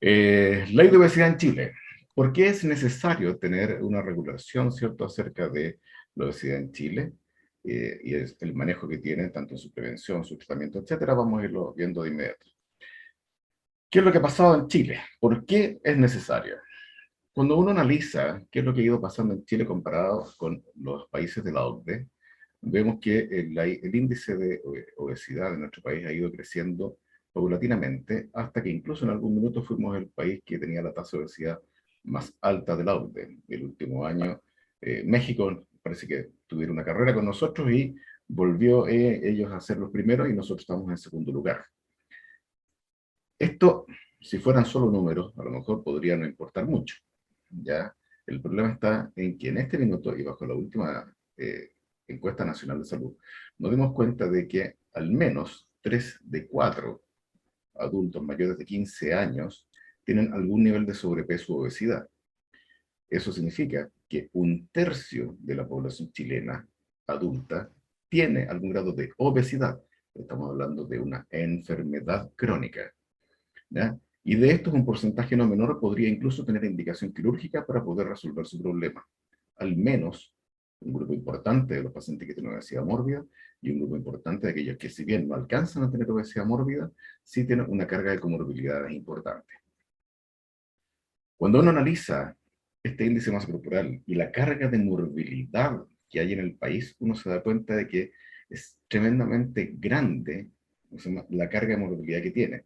Ley de obesidad en Chile. ¿Por qué es necesario tener una regulación, cierto, acerca de la obesidad en Chile? Y es el manejo que tiene, tanto en su prevención, su tratamiento, etcétera. Vamos a irlo viendo de inmediato. ¿Qué es lo que ha pasado en Chile? ¿Por qué es necesario? Cuando uno analiza qué es lo que ha ido pasando en Chile comparado con los países de la OCDE, vemos que el índice de obesidad en nuestro país ha ido creciendo paulatinamente hasta que incluso en algún minuto fuimos el país que tenía la tasa de obesidad más alta de la OCDE. El último año, México parece que tuvieron una carrera con nosotros y volvió ellos a ser los primeros y nosotros estamos en segundo lugar. Esto, si fueran solo números, a lo mejor podría no importar mucho, ¿ya? El problema está en que en este minuto, y bajo la última encuesta nacional de salud, nos dimos cuenta de que al menos 3 de 4 adultos mayores de 15 años tienen algún nivel de sobrepeso o obesidad. Eso significa que un tercio de la población chilena adulta tiene algún grado de obesidad. Estamos hablando de una enfermedad crónica. ¿Ya? Y de estos, un porcentaje no menor podría incluso tener indicación quirúrgica para poder resolver su problema. Al menos un grupo importante de los pacientes que tienen obesidad mórbida y un grupo importante de aquellos que, si bien no alcanzan a tener obesidad mórbida, sí tienen una carga de comorbilidades importante. Cuando uno analiza este índice masa corporal y la carga de morbilidad que hay en el país, uno se da cuenta de que es tremendamente grande, o sea, la carga de morbilidad que tiene.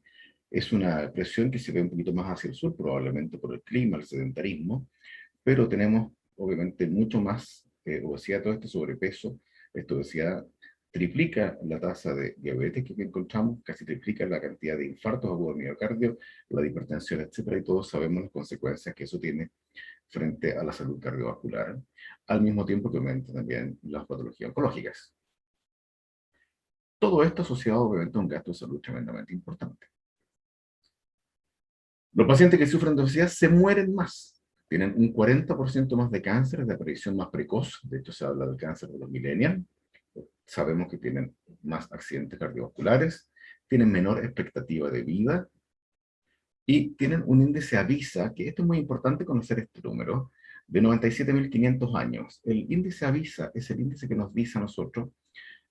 Es una presión que se ve un poquito más hacia el sur, probablemente por el clima, el sedentarismo, pero tenemos obviamente mucho más obesidad, todo este sobrepeso, esta obesidad triplica la tasa de diabetes que encontramos, casi triplica la cantidad de infartos agudos de miocardio, la hipertensión, etcétera, y todos sabemos las consecuencias que eso tiene frente a la salud cardiovascular, al mismo tiempo que aumenta también las patologías oncológicas. Todo esto asociado obviamente a un gasto de salud tremendamente importante. Los pacientes que sufren de obesidad se mueren más, tienen un 40% más de cáncer de aparición más precoz, de hecho se habla del cáncer de los millennials, sabemos que tienen más accidentes cardiovasculares, tienen menor expectativa de vida y tienen un índice AVISA, que esto es muy importante conocer este número, de 97.500 años. El índice AVISA es el índice que nos dice a nosotros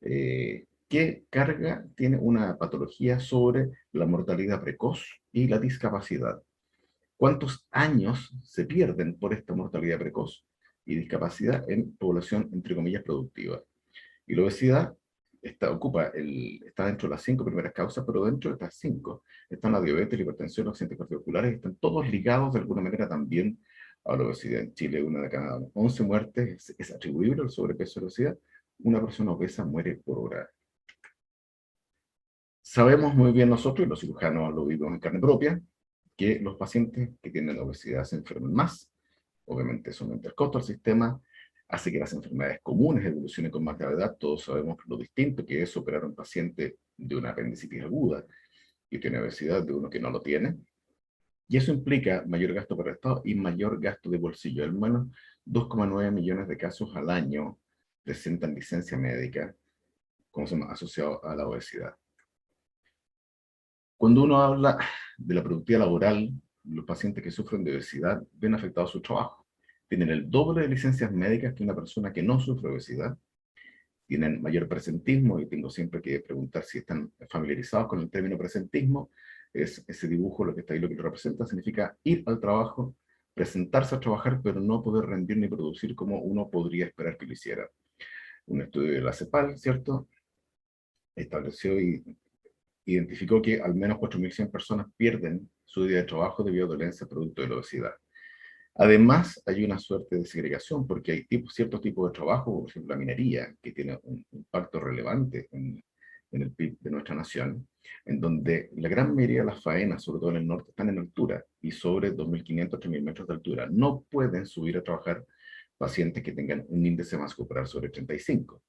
qué carga tiene una patología sobre la mortalidad precoz y la discapacidad. ¿Cuántos años se pierden por esta mortalidad precoz y discapacidad en población, entre comillas, productiva? Y la obesidad está dentro de las 5 primeras causas, pero dentro de estas 5 están la diabetes, la hipertensión, los accidentes cardiovasculares, están todos ligados de alguna manera también a la obesidad. En Chile, una de cada 11 muertes es atribuible al sobrepeso y la obesidad. Una persona obesa muere por hora. Sabemos muy bien nosotros, y los cirujanos lo vivimos en carne propia, que los pacientes que tienen obesidad se enferman más. Obviamente eso aumenta el costo al sistema, hace que las enfermedades comunes evolucionen con más gravedad. Todos sabemos lo distinto que es operar a un paciente de una apendicitis aguda y tiene obesidad de uno que no lo tiene. Y eso implica mayor gasto para el Estado y mayor gasto de bolsillo. Al menos 2,9 millones de casos al año presentan licencia médica como se llama, asociado a la obesidad. Cuando uno habla de la productividad laboral, los pacientes que sufren de obesidad ven afectado su trabajo. Tienen el doble de licencias médicas que una persona que no sufre obesidad. Tienen mayor presentismo, y tengo siempre que preguntar si están familiarizados con el término presentismo. Es ese dibujo, lo que está ahí, lo que lo representa, significa ir al trabajo, presentarse a trabajar, pero no poder rendir ni producir como uno podría esperar que lo hiciera. Un estudio de la CEPAL, ¿cierto?, estableció y identificó que al menos 4.100 personas pierden su día de trabajo debido a dolencias producto de la obesidad. Además, hay una suerte de segregación porque hay ciertos tipos de trabajo, por ejemplo, la minería, que tiene un impacto relevante en el PIB de nuestra nación, en donde la gran mayoría de las faenas, sobre todo en el norte, están en altura y sobre 2.500, 3.000 metros de altura. No pueden subir a trabajar pacientes que tengan un índice más corporal sobre 35,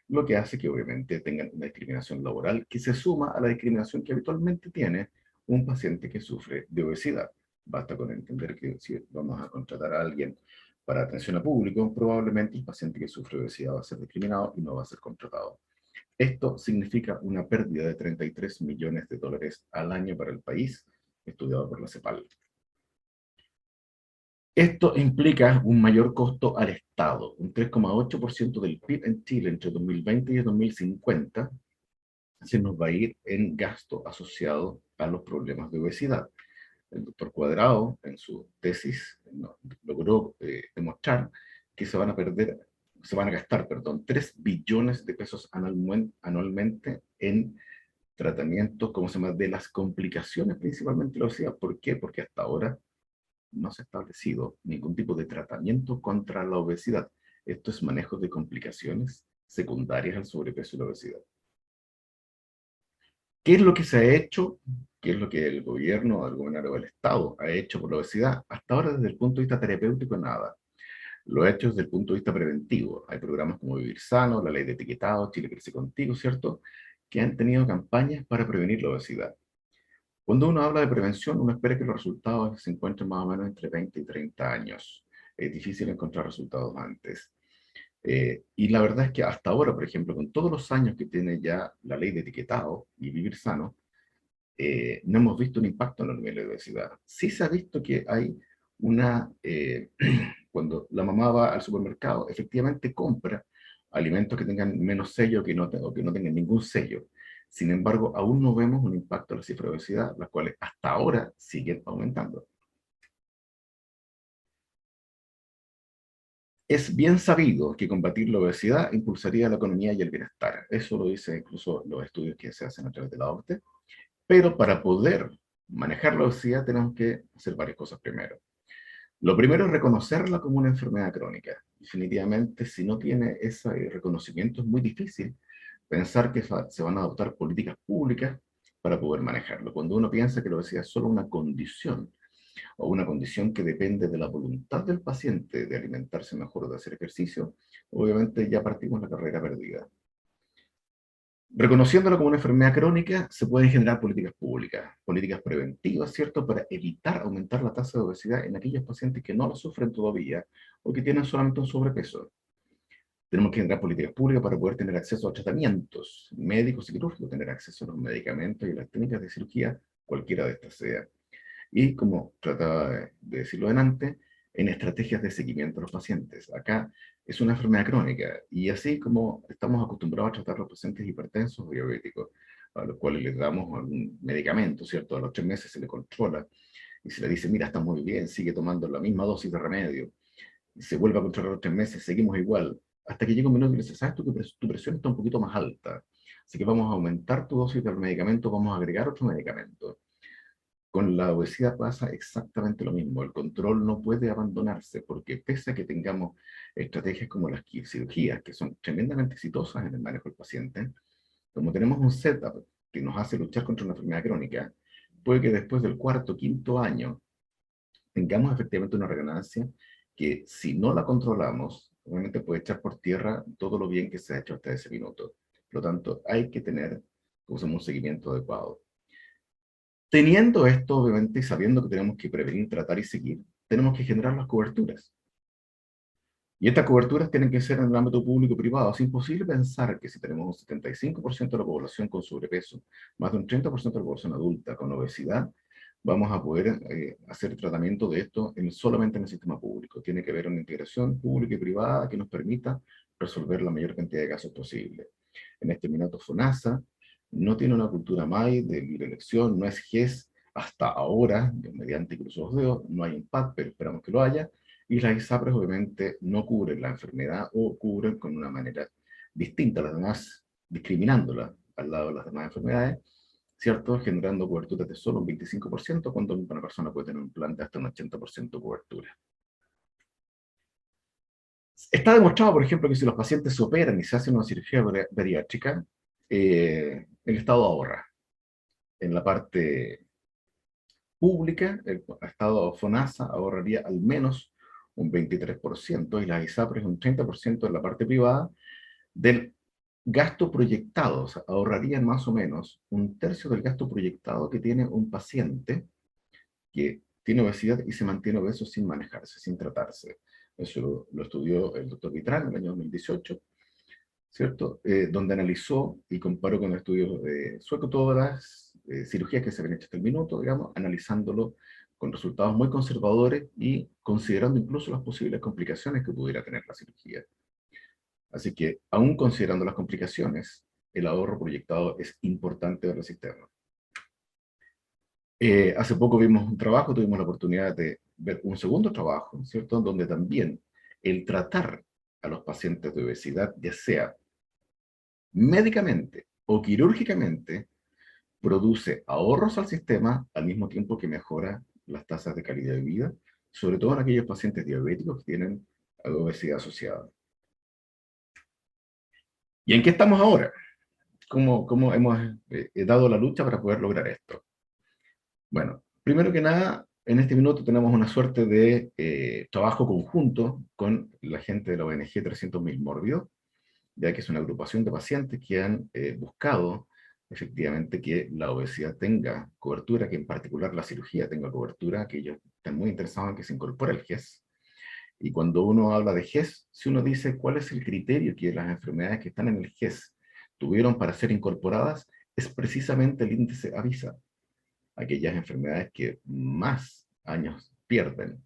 lo que hace que obviamente tengan una discriminación laboral que se suma a la discriminación que habitualmente tiene un paciente que sufre de obesidad. Basta con entender que si vamos a contratar a alguien para atención a público, probablemente el paciente que sufre de obesidad va a ser discriminado y no va a ser contratado. Esto significa una pérdida de 33 millones de dólares al año para el país, estudiado por la CEPAL. Esto implica un mayor costo al Estado, un 3,8% del PIB en Chile entre 2020 y 2050 se nos va a ir en gasto asociado a los problemas de obesidad. El doctor Cuadrado, en su tesis, no, logró demostrar que se van a gastar, perdón, 3 billones de pesos anualmente en tratamientos, ¿cómo se llama?, de las complicaciones, principalmente la obesidad. ¿Por qué? Porque hasta ahora no se ha establecido ningún tipo de tratamiento contra la obesidad. Esto es manejo de complicaciones secundarias al sobrepeso y la obesidad. ¿Qué es lo que se ha hecho? ¿Qué es lo que el gobierno, el gobernador o el Estado ha hecho por la obesidad? Hasta ahora, desde el punto de vista terapéutico, nada. Lo ha hecho desde el punto de vista preventivo. Hay programas como Vivir Sano, la Ley de Etiquetado, Chile Crece Contigo, ¿cierto?, que han tenido campañas para prevenir la obesidad. Cuando uno habla de prevención, uno espera que los resultados se encuentren más o menos entre 20 y 30 años. Es difícil encontrar resultados antes. Y la verdad es que hasta ahora, por ejemplo, con todos los años que tiene ya la ley de etiquetado y Vivir Sano, no hemos visto un impacto en los niveles de obesidad. Sí se ha visto que hay cuando la mamá va al supermercado, efectivamente compra alimentos que tengan menos sello o que no tengan ningún sello. Sin embargo, aún no vemos un impacto en la cifra de obesidad, las cuales hasta ahora siguen aumentando. Es bien sabido que combatir la obesidad impulsaría la economía y el bienestar. Eso lo dicen incluso los estudios que se hacen a través de la OCDE. Pero para poder manejar la obesidad tenemos que hacer varias cosas primero. Lo primero es reconocerla como una enfermedad crónica. Definitivamente, si no tiene ese reconocimiento, es muy difícil pensar que se van a adoptar políticas públicas para poder manejarlo. Cuando uno piensa que la obesidad es solo una condición, o una condición que depende de la voluntad del paciente de alimentarse mejor o de hacer ejercicio, obviamente ya partimos la carrera perdida. Reconociéndolo como una enfermedad crónica, se pueden generar políticas preventivas, ¿cierto?, para evitar aumentar la tasa de obesidad en aquellos pacientes que no lo sufren todavía o que tienen solamente un sobrepeso. Tenemos que generar políticas públicas para poder tener acceso a tratamientos médicos y quirúrgicos, tener acceso a los medicamentos y las técnicas de cirugía, cualquiera de estas sea. Y como trataba de decirlo antes, en estrategias de seguimiento a los pacientes. Acá es una enfermedad crónica y así como estamos acostumbrados a tratar a los pacientes hipertensos o diabéticos, a los cuales les damos un medicamento, ¿cierto? A los 3 meses se le controla y se le dice, mira, está muy bien, sigue tomando la misma dosis de remedio. Y se vuelve a controlar a los 3 meses, seguimos igual. Hasta que llega un minuto y le dice, ¿sabes tú que tu presión está un poquito más alta? Así que vamos a aumentar tu dosis del medicamento, vamos a agregar otro medicamento. Con la obesidad pasa exactamente lo mismo. El control no puede abandonarse porque pese a que tengamos estrategias como las cirugías, que son tremendamente exitosas en el manejo del paciente, como tenemos un setup que nos hace luchar contra una enfermedad crónica, puede que después del cuarto, quinto año tengamos efectivamente una reganancia que si no la controlamos, obviamente puede echar por tierra todo lo bien que se ha hecho hasta ese minuto. Por lo tanto, hay que tener un seguimiento adecuado. Teniendo esto, obviamente, y sabiendo que tenemos que prevenir, tratar y seguir, tenemos que generar las coberturas. Y estas coberturas tienen que ser en el ámbito público-privado. Es imposible pensar que si tenemos un 75% de la población con sobrepeso, más de un 30% de la población adulta con obesidad, vamos a poder hacer tratamiento de esto solamente en el sistema público. Tiene que haber una integración pública y privada que nos permita resolver la mayor cantidad de casos posible. En este minuto, FONASA no tiene una cultura MAI de libre elección, no es GES hasta ahora, mediante incluso los dedos, no hay IMPACT, pero esperamos que lo haya, y las ISAPRES obviamente no cubren la enfermedad o cubren con una manera distinta a las demás, discriminándola al lado de las demás enfermedades, ¿cierto? Generando coberturas de solo un 25%, cuando una persona puede tener un plan de hasta un 80% de cobertura. Está demostrado, por ejemplo, que si los pacientes se operan y se hacen una cirugía bariátrica, el Estado ahorra. En la parte pública, el Estado FONASA ahorraría al menos un 23% y las ISAPRES un 30% en la parte privada del gasto proyectado. O sea, ahorrarían más o menos un tercio del gasto proyectado que tiene un paciente que tiene obesidad y se mantiene obeso sin manejarse, sin tratarse. Eso lo estudió el doctor Vitrán en el año 2018, ¿cierto? Donde analizó y comparó con estudios sueco todas las cirugías que se habían hecho hasta el minuto, digamos, analizándolo con resultados muy conservadores y considerando incluso las posibles complicaciones que pudiera tener la cirugía. Así que, aún considerando las complicaciones, el ahorro proyectado es importante para el sistema. Hace poco vimos un trabajo, tuvimos la oportunidad de ver un segundo trabajo, ¿cierto? Donde también el tratar a los pacientes de obesidad, ya sea médicamente o quirúrgicamente, produce ahorros al sistema al mismo tiempo que mejora las tasas de calidad de vida, sobre todo en aquellos pacientes diabéticos que tienen obesidad asociada. ¿Y en qué estamos ahora? ¿Cómo hemos dado la lucha para poder lograr esto? Bueno, primero que nada, en este minuto tenemos una suerte de trabajo conjunto con la gente de la ONG 300.000 Mórbidos, ya que es una agrupación de pacientes que han buscado efectivamente que la obesidad tenga cobertura, que en particular la cirugía tenga cobertura, que ellos están muy interesados en que se incorpore el GES. Y cuando uno habla de GES, si uno dice cuál es el criterio que las enfermedades que están en el GES tuvieron para ser incorporadas, es precisamente el índice AVISA. Aquellas enfermedades que más años pierden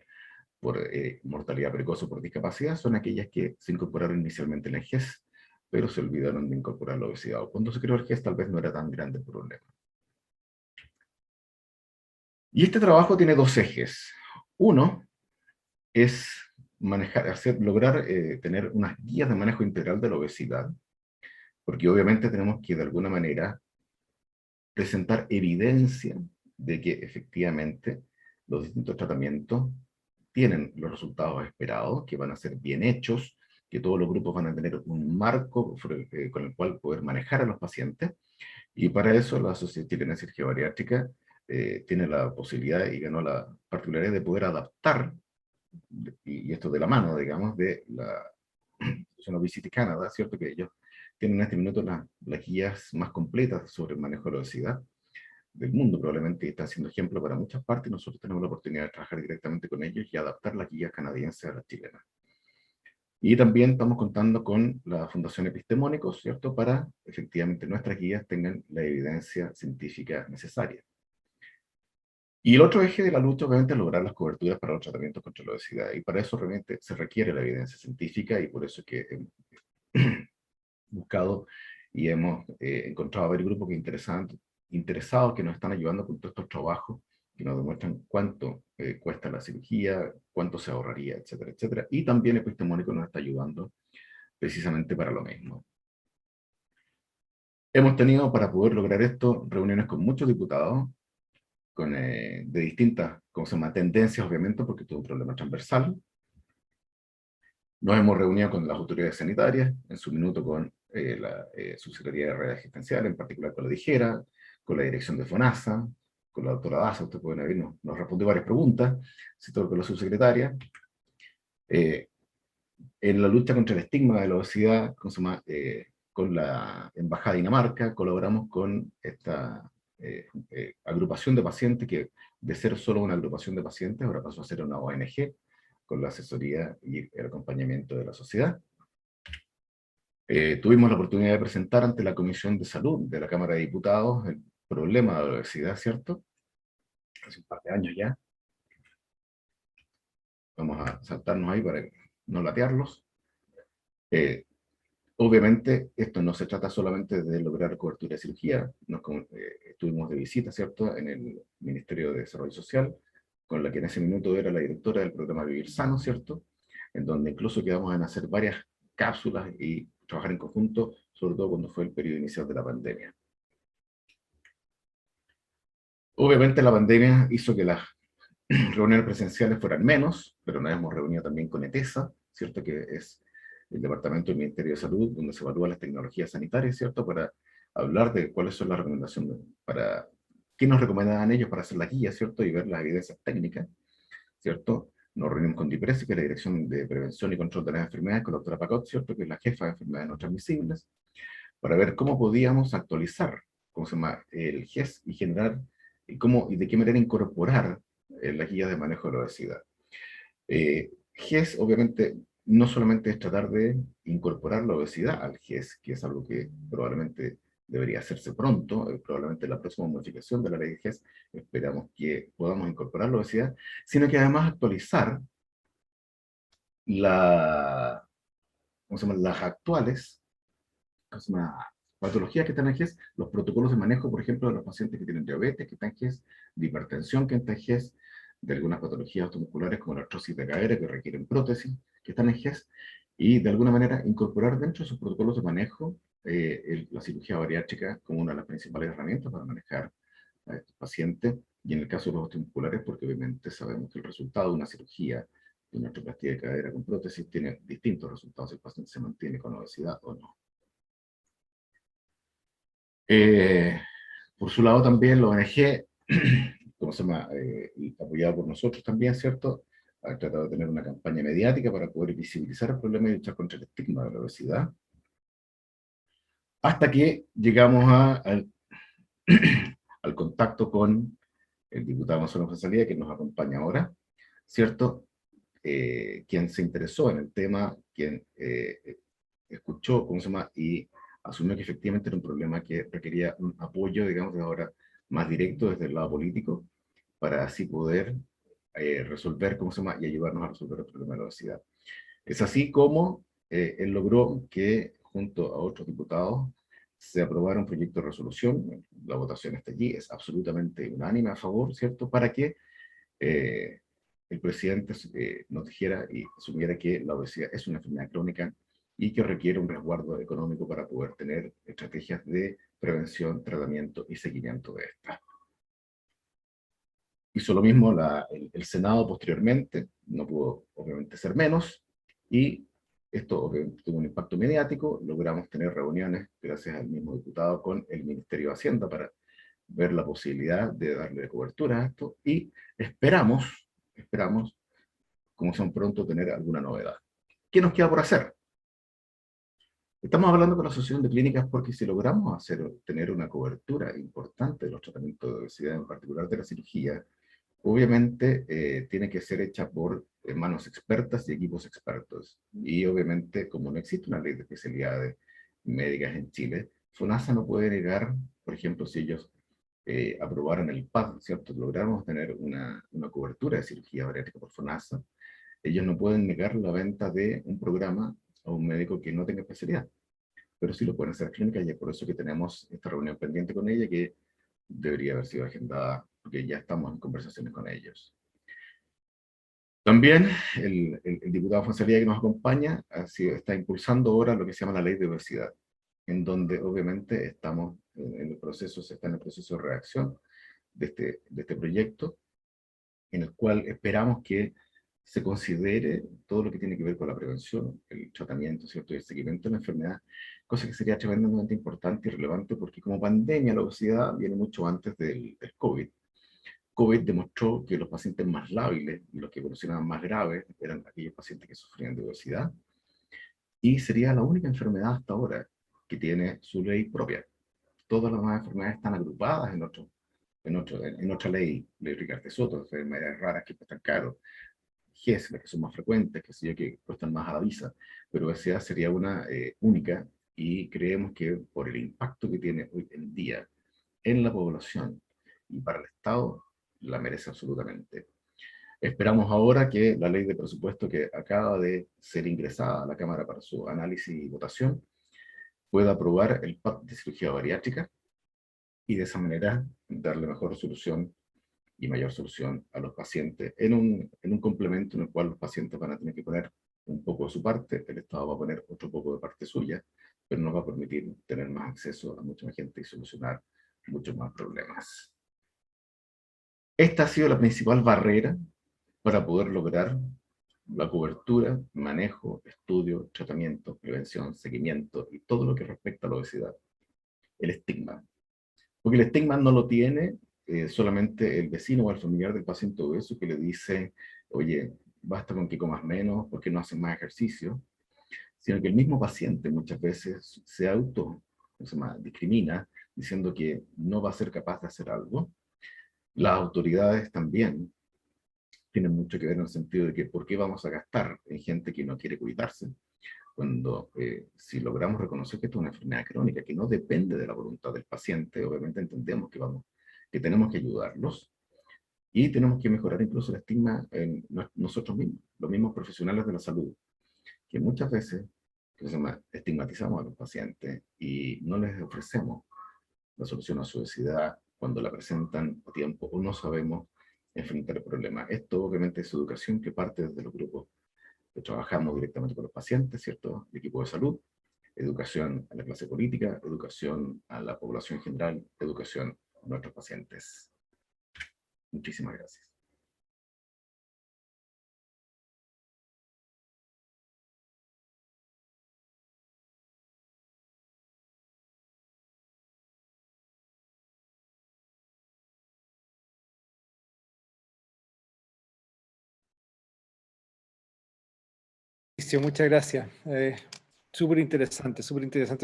por mortalidad precoz o por discapacidad son aquellas que se incorporaron inicialmente en el GES, pero se olvidaron de incorporar la obesidad. O cuando se creó el GES tal vez no era tan grande el problema. Y este trabajo tiene dos ejes. Uno es lograr tener unas guías de manejo integral de la obesidad, porque obviamente tenemos que de alguna manera presentar evidencia de que efectivamente los distintos tratamientos tienen los resultados esperados, que van a ser bien hechos, que todos los grupos van a tener un marco con el cual poder manejar a los pacientes, y para eso la Sociedad Chilena de Cirugía Bariátrica tiene la posibilidad y ganó la particularidad de poder adaptar, y esto de la mano, digamos, de la Obesity Canada, ¿cierto? Que ellos tienen en este minuto las guías más completas sobre el manejo de la obesidad del mundo, probablemente está siendo ejemplo para muchas partes, y nosotros tenemos la oportunidad de trabajar directamente con ellos y adaptar las guías canadienses a las chilenas. Y también estamos contando con la Fundación Epistemónicos, ¿cierto? Para efectivamente nuestras guías tengan la evidencia científica necesaria. Y el otro eje de la lucha, obviamente, es lograr las coberturas para los tratamientos contra la obesidad. Y para eso realmente se requiere la evidencia científica, y por eso es que hemos buscado y hemos encontrado varios grupos interesados que nos están ayudando con todos estos trabajos, que nos demuestran cuánto cuesta la cirugía, cuánto se ahorraría, etcétera, etcétera. Y también Epistemónico nos está ayudando precisamente para lo mismo. Hemos tenido, para poder lograr esto, reuniones con muchos diputados, de distintas, ¿cómo se llama?, tendencias, obviamente, porque todo es un problema transversal. Nos hemos reunido con las autoridades sanitarias, en su minuto con la Subsecretaría de Redes Asistenciales, en particular con la DIGERA, con la dirección de FONASA, con la doctora Daza. Ustedes pueden ver, nos respondió varias preguntas, todo con la subsecretaria. En la lucha contra el estigma de la obesidad, con la Embajada de Dinamarca, colaboramos con esta agrupación de pacientes que, de ser solo una agrupación de pacientes, ahora pasó a ser una ONG, con la asesoría y el acompañamiento de la sociedad. Tuvimos la oportunidad de presentar ante la Comisión de Salud de la Cámara de Diputados el problema de la obesidad, ¿cierto? Hace un par de años ya. Vamos a saltarnos ahí para no latearlos. Obviamente, esto no se trata solamente de lograr cobertura de cirugía. Estuvimos de visita, ¿cierto?, en el Ministerio de Desarrollo Social, con la que en ese minuto era la directora del programa Vivir Sano, ¿cierto?, en donde incluso quedamos en hacer varias cápsulas y trabajar en conjunto, sobre todo cuando fue el periodo inicial de la pandemia. Obviamente la pandemia hizo que las reuniones presenciales fueran menos, pero nos hemos reunido también con ETESA, ¿cierto?, que es el Departamento del Ministerio de Salud, donde se evalúan las tecnologías sanitarias, ¿cierto?, para hablar de cuáles son las recomendaciones, para qué nos recomendaban ellos para hacer la guía, ¿cierto?, y ver las evidencias técnicas, ¿cierto? Nos reunimos con DIPRESI, que es la Dirección de Prevención y Control de las Enfermedades, con la doctora Pacot, ¿cierto?, que es la jefa de enfermedades no transmisibles, para ver cómo podíamos actualizar, ¿cómo se llama?, el GES, y generar, y de qué manera incorporar las guías de manejo de la obesidad. GES, obviamente, no solamente es tratar de incorporar la obesidad al GES, que es algo que probablemente debería hacerse pronto, probablemente la próxima modificación de la ley de GES, esperamos que podamos incorporar la obesidad, sino que además actualizar la, ¿cómo se llama? Las actuales, ¿cómo se llama? Patologías que están en GES, los protocolos de manejo, por ejemplo, de los pacientes que tienen diabetes, que están en GES, de hipertensión, que están en GES, de algunas patologías automusculares como la artrosis de cadera, que requieren prótesis, que están en GES, y de alguna manera incorporar dentro de sus protocolos de manejo la cirugía bariátrica como una de las principales herramientas para manejar a estos pacientes, y en el caso de los osteomusculares, porque obviamente sabemos que el resultado de una cirugía de una artroplastia de cadera con prótesis tiene distintos resultados si el paciente se mantiene con obesidad o no. Eh, por su lado también la ONG, ¿cómo se llama? Apoyado por nosotros también, ¿cierto? Ha tratado de tener una campaña mediática para poder visibilizar el problema y luchar contra el estigma de la obesidad. Hasta que llegamos al contacto con el diputado Gonzalo Fonsalía, que nos acompaña ahora, ¿cierto? Quien se interesó en el tema, quien escuchó, ¿cómo se llama? Y asumió que efectivamente era un problema que requería un apoyo, digamos, de ahora más directo desde el lado político, para así poder resolver, ¿cómo se llama? Y ayudarnos a resolver el problema de la obesidad. Es así como él logró que, junto a otros diputados, se aprobara un proyecto de resolución, la votación está allí, es absolutamente unánime a favor, ¿cierto? Para que eh, el presidente nos dijera y asumiera que la obesidad es una enfermedad crónica y que requiere un resguardo económico para poder tener estrategias de prevención, tratamiento y seguimiento de esta. Hizo lo mismo el Senado posteriormente, no pudo obviamente ser menos, y esto obviamente tuvo un impacto mediático, logramos tener reuniones, gracias al mismo diputado, con el Ministerio de Hacienda para ver la posibilidad de darle cobertura a esto, y esperamos, como son pronto, tener alguna novedad. ¿Qué nos queda por hacer? Estamos hablando con la Asociación de Clínicas porque si logramos tener una cobertura importante de los tratamientos de obesidad, en particular de la cirugía, obviamente tiene que ser hecha por manos expertas y equipos expertos. Y obviamente, como no existe una ley de especialidades médicas en Chile, FONASA no puede negar, por ejemplo, si ellos aprobaran el PAD, ¿cierto? Logramos tener una cobertura de cirugía bariátrica por FONASA, ellos no pueden negar la venta de un programa a un médico que no tenga especialidad, pero sí lo pueden hacer clínicas, y es por eso que tenemos esta reunión pendiente con ella, que debería haber sido agendada, porque ya estamos en conversaciones con ellos. También el diputado Fonsalía, que nos acompaña, está impulsando ahora lo que se llama la ley de obesidad, en donde obviamente estamos en el proceso, se está en el proceso de redacción de este proyecto, en el cual esperamos que se considere todo lo que tiene que ver con la prevención, el tratamiento, ¿cierto? Y el seguimiento de la enfermedad, cosa que sería tremendamente importante y relevante porque como pandemia la obesidad viene mucho antes del COVID. COVID demostró que los pacientes más lábiles y los que evolucionaban más graves eran aquellos pacientes que sufrían de obesidad, y sería la única enfermedad hasta ahora que tiene su ley propia. Todas las demás enfermedades están agrupadas en otra ley, ley Ricardo Soto, enfermedades raras que cuestan caro, GES, las que son más frecuentes, que sé yo, que cuestan más a la visa, pero obesidad sería una única, y creemos que por el impacto que tiene hoy en día en la población y para el Estado, la merece absolutamente. Esperamos ahora que la ley de presupuesto que acaba de ser ingresada a la Cámara para su análisis y votación pueda aprobar el PAD de cirugía bariátrica, y de esa manera darle mejor solución y mayor solución a los pacientes en un complemento en el cual los pacientes van a tener que poner un poco de su parte, el Estado va a poner otro poco de parte suya, pero nos va a permitir tener más acceso a mucha más gente y solucionar muchos más problemas. Esta ha sido la principal barrera para poder lograr la cobertura, manejo, estudio, tratamiento, prevención, seguimiento y todo lo que respecta a la obesidad. El estigma. Porque el estigma no lo tiene solamente el vecino o el familiar del paciente obeso que le dice, oye, basta con que comas menos porque no haces más ejercicio, sino que el mismo paciente muchas veces se discrimina diciendo que no va a ser capaz de hacer algo. Las autoridades también tienen mucho que ver en el sentido de que por qué vamos a gastar en gente que no quiere cuidarse, cuando si logramos reconocer que esto es una enfermedad crónica que no depende de la voluntad del paciente, obviamente entendemos que tenemos que ayudarlos y tenemos que mejorar incluso el estigma en nosotros mismos, los mismos profesionales de la salud, que muchas veces estigmatizamos a los pacientes y no les ofrecemos la solución a su obesidad cuando la presentan a tiempo o no sabemos enfrentar el problema. Esto obviamente es educación que parte desde los grupos que trabajamos directamente con los pacientes, ¿cierto? El equipo de salud, educación a la clase política, educación a la población en general, educación a nuestros pacientes. Muchísimas gracias. Sí, muchas gracias. Súper interesante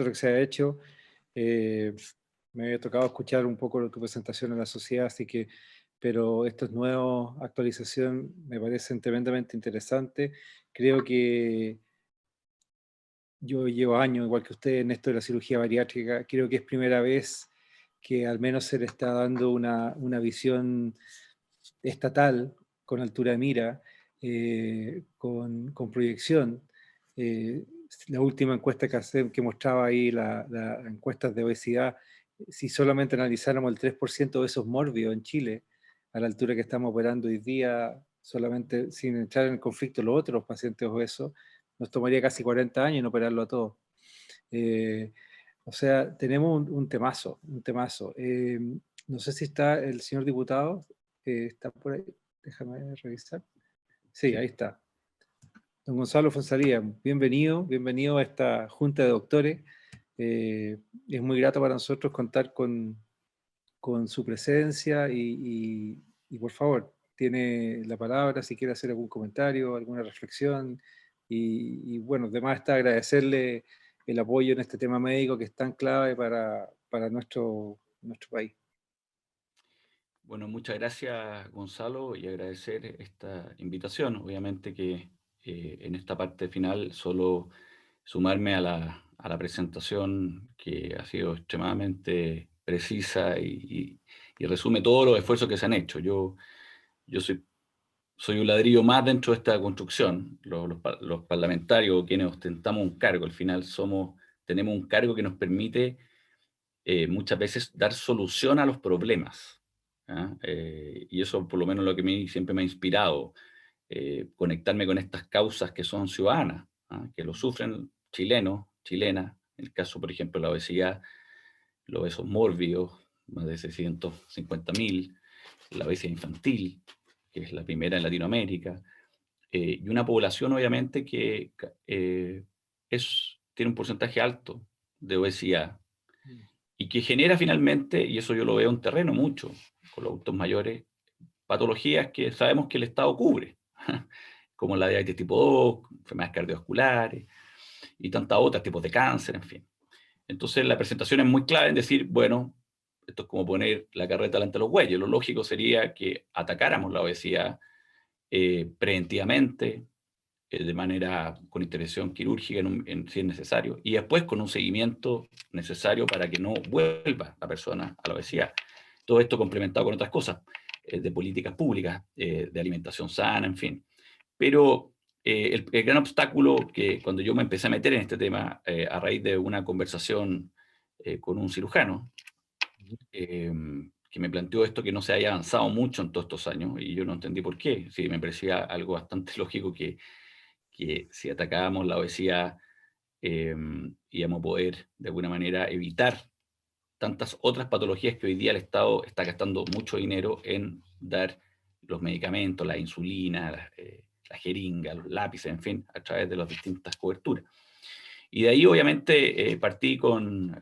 lo que se ha hecho. Me había tocado escuchar un poco tu presentación en la sociedad, así que, pero estos nuevos actualización me parecen tremendamente interesantes. Creo que yo llevo años, igual que usted, en esto de la cirugía bariátrica. Creo que es primera vez que al menos se le está dando una visión estatal, con altura de mira, con proyección. La última encuesta que mostraba ahí, las encuestas de obesidad, si solamente analizáramos el 3% de esos mórbidos en Chile, a la altura que estamos operando hoy día, solamente sin entrar en conflicto los otros pacientes obesos, nos tomaría casi 40 años en operarlo a todos. O sea, tenemos un temazo, un temazo. No sé si está el señor diputado, está por ahí, déjame revisar. Sí, Sí. ahí está. Don Gonzalo Fonsalía, bienvenido, bienvenido a esta junta de doctores. Es muy grato para nosotros contar con su presencia y por favor, tiene la palabra si quiere hacer algún comentario, alguna reflexión. Y bueno, además está agradecerle el apoyo en este tema médico que es tan clave para nuestro país. Bueno, muchas gracias, Gonzalo, y agradecer esta invitación. Obviamente que en esta parte final solo sumarme a la presentación que ha sido extremadamente precisa y resume todos los esfuerzos que se han hecho. Yo soy un ladrillo más dentro de esta construcción. Los parlamentarios, quienes ostentamos un cargo, al final tenemos un cargo que nos permite muchas veces dar solución a los problemas. ¿Ah? Y eso por lo menos lo que a mí siempre me ha inspirado, conectarme con estas causas que son ciudadanas, ¿ah? Que lo sufren chilenos, chilenas, en el caso, por ejemplo, de la obesidad, los obesos mórbidos, más de 650.000, la obesidad infantil, que es la primera en Latinoamérica, y una población obviamente que tiene un porcentaje alto de obesidad, y que genera finalmente, y eso yo lo veo en terreno mucho, con los adultos mayores, patologías que sabemos que el Estado cubre, como la diabetes tipo 2, enfermedades cardiovasculares y tantas otras, tipos de cáncer, en fin. Entonces la presentación es muy clara en decir, bueno, esto es como poner la carreta delante de los bueyes. Lo lógico sería que atacáramos la obesidad preventivamente, de manera con intervención quirúrgica si es necesario, y después con un seguimiento necesario para que no vuelva la persona a la obesidad. Todo esto complementado con otras cosas, de políticas públicas, de alimentación sana, en fin. Pero el gran obstáculo que cuando yo me empecé a meter en este tema, a raíz de una conversación con un cirujano, que me planteó esto, que no se haya avanzado mucho en todos estos años, y yo no entendí por qué. Sí, me parecía algo bastante lógico que si atacábamos la obesidad, íbamos a poder de alguna manera evitar tantas otras patologías que hoy día el Estado está gastando mucho dinero en dar los medicamentos, la insulina, la jeringa, los lápices, en fin, a través de las distintas coberturas. Y de ahí obviamente partí con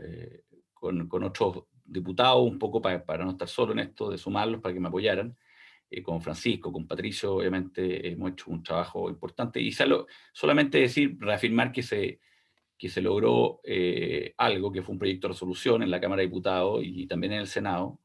otros diputados, un poco para no estar solo en esto, de sumarlos para que me apoyaran, con Francisco, con Patricio, obviamente hemos hecho un trabajo importante. Y solamente decir, reafirmar que se logró algo, que fue un proyecto de resolución en la Cámara de Diputados y también en el Senado,